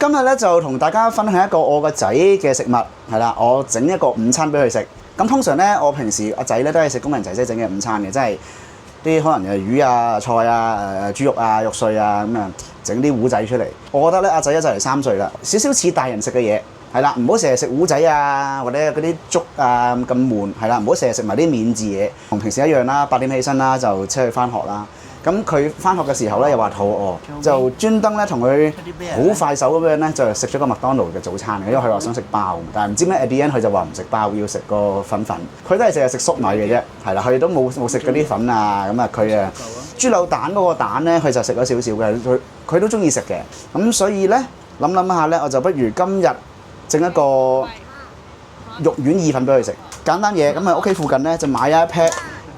今日咧就同大家分享一個我個仔嘅食物，係啦，我整一個午餐俾佢食。咁通常咧，我平時阿仔咧都係食工人姐姐整嘅午餐嘅，即係啲可能魚啊、菜啊、豬肉啊、肉碎啊咁啊，整啲糊仔出嚟。我覺得咧，阿仔就嚟3歲啦，少少似大人食嘅嘢，係啦，唔好成日食糊仔啊，或者嗰啲粥啊咁悶，係啦，唔好成日食埋啲免治嘢。同平時一樣啦，8點起身啦，就出去返學啦。咁佢返學嘅時候咧又話肚餓，就專登咧同佢好快手咁樣咧就食咗個麥當勞嘅早餐嘅，因為佢話想食包，但係唔知咩 at the end 佢就話唔食包，要食個粉。佢都係淨係食粟米嘅啫，係啦，佢都冇食嗰啲粉啊。咁啊佢啊豬柳蛋嗰個蛋咧，佢就食咗少少嘅，佢都中意食嘅。咁所以咧諗下咧，我就不如今日整一個肉丸意粉俾佢食，簡單嘢。咁啊屋企附近咧就買一 pack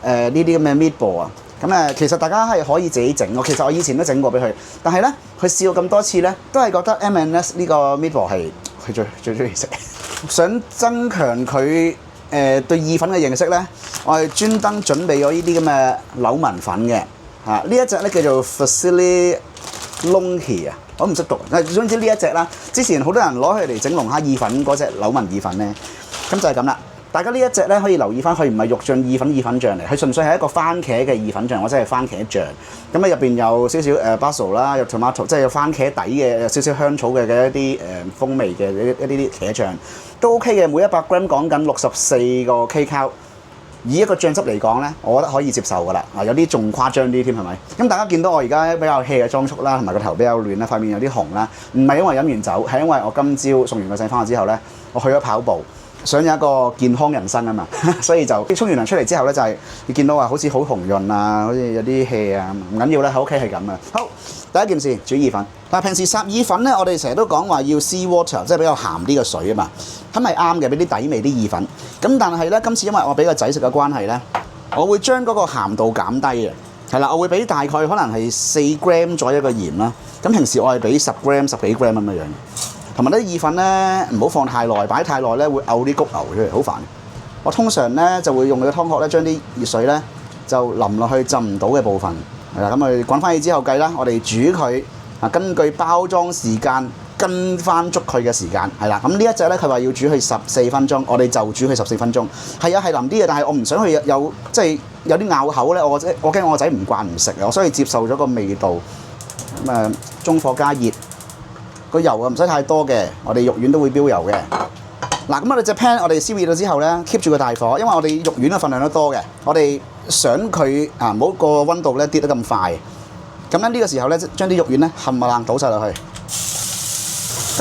呢啲咁嘅 meatball 啊。咁其實大家係可以自己整。其實我以前都整過俾佢，但係咧佢試過咁多次咧，都係覺得 M&S 呢個 meatball 係佢最中意食。想增強佢對意粉嘅認識咧，我係專登準備咗呢啲咁嘅柳紋粉嘅呢一隻咧叫做 Fusilli Longhi 啊，我唔識讀。總之呢一隻啦，之前好多人攞佢嚟整龍蝦意粉嗰隻柳紋意粉咧，咁就係咁啦。大家呢一隻咧可以留意翻，佢唔係肉醬意粉醬嚟，佢純粹係一個番茄嘅意粉醬或者係番茄醬。咁啊入邊有少少basil 啦，有 tomato， 即係有番茄底嘅，有少少香草嘅一啲風味嘅一啲茄醬都 OK 嘅。每100 gram 講緊64個 kcal， 以一個醬汁嚟講咧，我覺得可以接受㗎啦。有啲仲誇張啲添係咪？咁大家見到我而家比較 hea 嘅裝束啦，同埋個頭比較亂啦，塊面有啲紅啦，唔係因為飲完酒，係因為我今朝送完個仔翻學之後咧，我去咗跑步。想有一個健康人生啊嘛，所以就沖完涼出嚟之後咧，就係你見到話好似好紅潤啊，好似有啲氣啊，唔緊要啦，喺屋企係咁啊。好，第一件事煮意粉。但係平時霎意粉咧，我哋成日都講話要 sea water， 即係比較鹹啲嘅水啊嘛，咁係啱嘅，俾啲底味啲意粉。咁但係咧，今次因為我俾個仔食嘅關係咧，我會將嗰個鹹度減低嘅，係啦，我會俾大概可能係4 gram 左右嘅鹽啦。咁平時我係俾10 gram、10幾 gram 咁嘅樣。同埋啲意粉咧唔好放太耐，擺太耐咧會嘔啲谷牛出嚟，好煩。我通常咧就會用個湯殼咧，將啲熱水咧就淋落去浸唔到嘅部分，係啦，咁佢滾翻起之後計啦，我哋煮佢根據包裝時間跟翻足佢嘅時間，係啦。咁呢一隻咧佢話要煮佢14分鐘，我哋就煮佢14分鐘。係啊，係腍啲嘅，但係我唔想佢有即係有啲咬口咧，我驚我個仔唔慣唔食啊，所以接受咗個味道。咁中火加熱。個油啊唔使太多嘅，我哋肉丸都會飆油嘅。嗱，咁我哋隻 pan 我哋燒熱咗之後咧 ，keep 住個大火，因為我哋肉丸嘅份量都多嘅，我哋想佢唔好個溫度咧跌得咁快。咁咧呢個時候咧，將啲肉丸咧冚唪唥倒晒落去。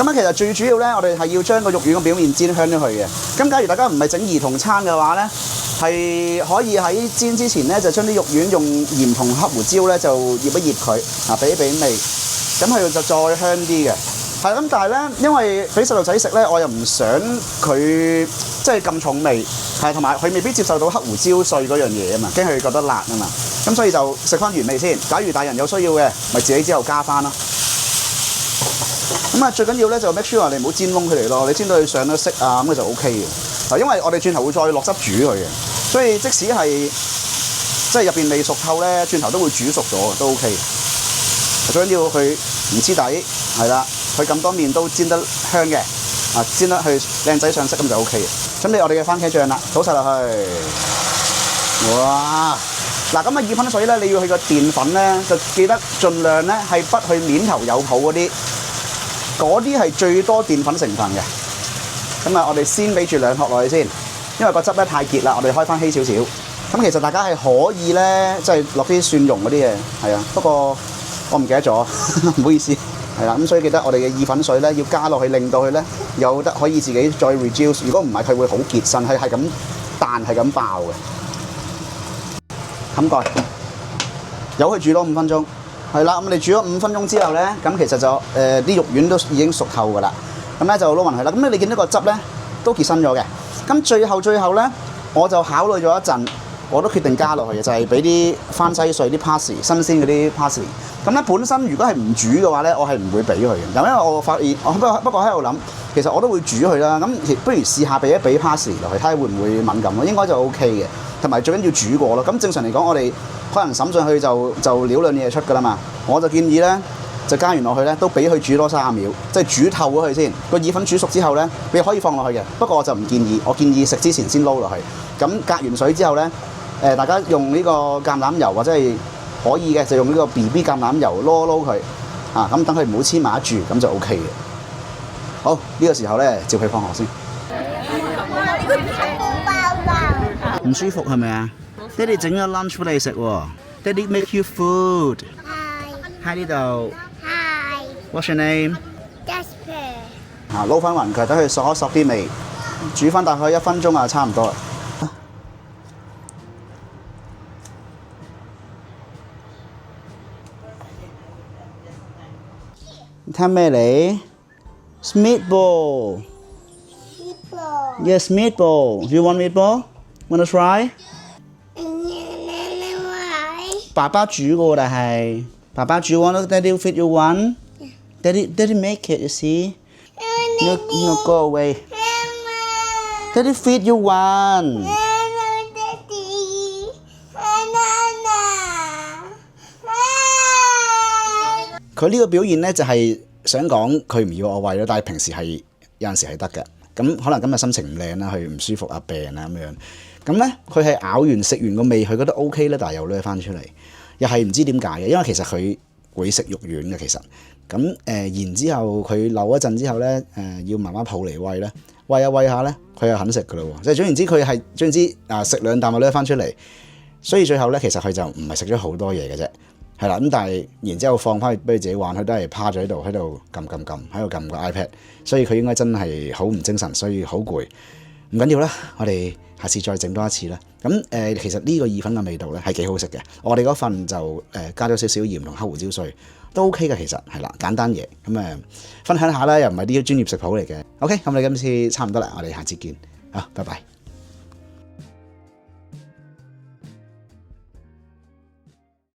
咁其實最主要咧，我哋係要將個肉丸嘅表面煎香咗佢嘅。咁假如大家唔係整兒童餐嘅話咧，係可以喺煎之前咧就將啲肉丸用鹽同黑胡椒咧就醃一醃佢，俾味，咁佢就再香啲嘅。係咁，但係咧，因為俾細路仔食咧，我又唔想佢即係咁重味，係同埋佢未必接受到黑胡椒碎嗰樣嘢啊嘛，驚佢覺得辣啊嘛，咁所以就食翻原味先。假如大人有需要嘅，咪自己之後加翻咯。咁最緊要咧就 make sure 你唔好煎燶佢哋咯，你煎到佢上咗色啊，咁佢就 OK 嘅。因為我哋轉頭會再落汁煮佢嘅，所以即使係即係入邊未熟透咧，轉頭都會煮熟咗，都 OK 嘅。最緊要佢唔黐底，係啦。佢咁多面都煎得香嘅，煎得佢靚仔上色咁就 OK 嘅。準備我哋嘅番茄醬啦，倒晒落去。哇！嗱，咁意粉水咧，你要去個澱粉咧，就記得盡量咧係不去面頭有泡嗰啲係最多澱粉成分嘅。咁我哋先俾住2殼落去先，因為個汁咧太結啦，我哋開翻稀少少。咁其實大家係可以咧，即係落啲蒜蓉嗰啲嘅，係啊。不過我唔記得咗，唔好意思。係啦，咁所以記得我哋嘅意粉水咧要加落去，令到佢咧有得可以自己再 reduce。如果唔係，佢會好結身，係咁彈，係咁爆嘅。冚蓋，由佢煮多5分鐘。係啦，咁你煮咗5分鐘之後咧，咁其實就啲肉丸都已經熟透㗎啦。咁咧就撈勻佢啦。咁你見到個汁咧都結身咗嘅。咁最後咧，我就考慮咗一陣，我都決定加落去嘅，就係俾啲番西碎、啲 parsley 新鮮嗰啲 parsley。咁咧本身如果係唔煮嘅話咧，我係唔會俾佢嘅。因為我發現，不過喺度諗，其實我都會煮佢啦。咁不如試下俾一俾 parsley 落去，睇下會唔會敏感咯？應該就 OK 嘅。同埋最緊要煮過咯。咁正常嚟講，我哋可能審上去就料兩嘢出㗎啦嘛。我就建議咧，就加完落去咧，都俾佢煮多30秒，即係煮透咗佢先。個意粉煮熟之後咧，你可以放落去嘅，不過我就唔建議，我建議食之前先撈落去。咁隔完水之後咧，大家用呢個橄欖油或者係可以嘅，就用呢個 BB 橄欖油撈佢，咁等佢唔好黐埋一住，咁就 OK 嘅。好，呢個時候咧，照佢放學先。唔舒服係咪啊？爹哋整咗 lunch 俾你食喎。爹哋 make you food。Hi 呢度。Hi。What's your name？ Jasper。撈翻勻佢，等佢索一索啲味，煮翻大概1分鐘差唔多啦。你聽咩嚟 ？Meatball。Yes, meatball. Do you want meatball? Wanna try? 爸爸煮嘅，但係爸爸煮 want Daddy feed you one? Daddy make it, you see? No, go away. Daddy feed you one. 佢呢個表現咧就係想講佢唔要我餵咯，但係平時係有陣時係得嘅。咁可能今日心情唔靚啦，佢唔舒服啊、病啊咁樣。咁咧佢係咬完食完個味，佢覺得 OK 咧，但係又掠翻出嚟，又係唔知點解嘅。因為其實佢會食肉丸嘅，其實咁然之後佢扭一陣之後咧要媽媽抱嚟餵咧，餵下餵下咧佢又肯食噶咯喎。即係總言之，佢係總言之食2啖就掠翻出嚟，所以最後咧其實佢就唔係食咗好多嘢嘅啫。係啦，咁但係然之後放翻去俾佢自己玩，佢都係趴咗喺度喺度撳，喺度撳個 iPad， 所以佢應該真係好唔精神，所以好攰。唔緊要啦，我哋下次再整多一次啦。咁其實呢個意粉嘅味道咧係幾好食嘅。我哋嗰份就加咗少少鹽同黑胡椒碎，都 OK 嘅。其實係啦，簡單嘢咁分享下啦，又唔係啲專業食譜嚟嘅。OK，咁我哋今次差唔多啦，我哋下次見，好，拜拜。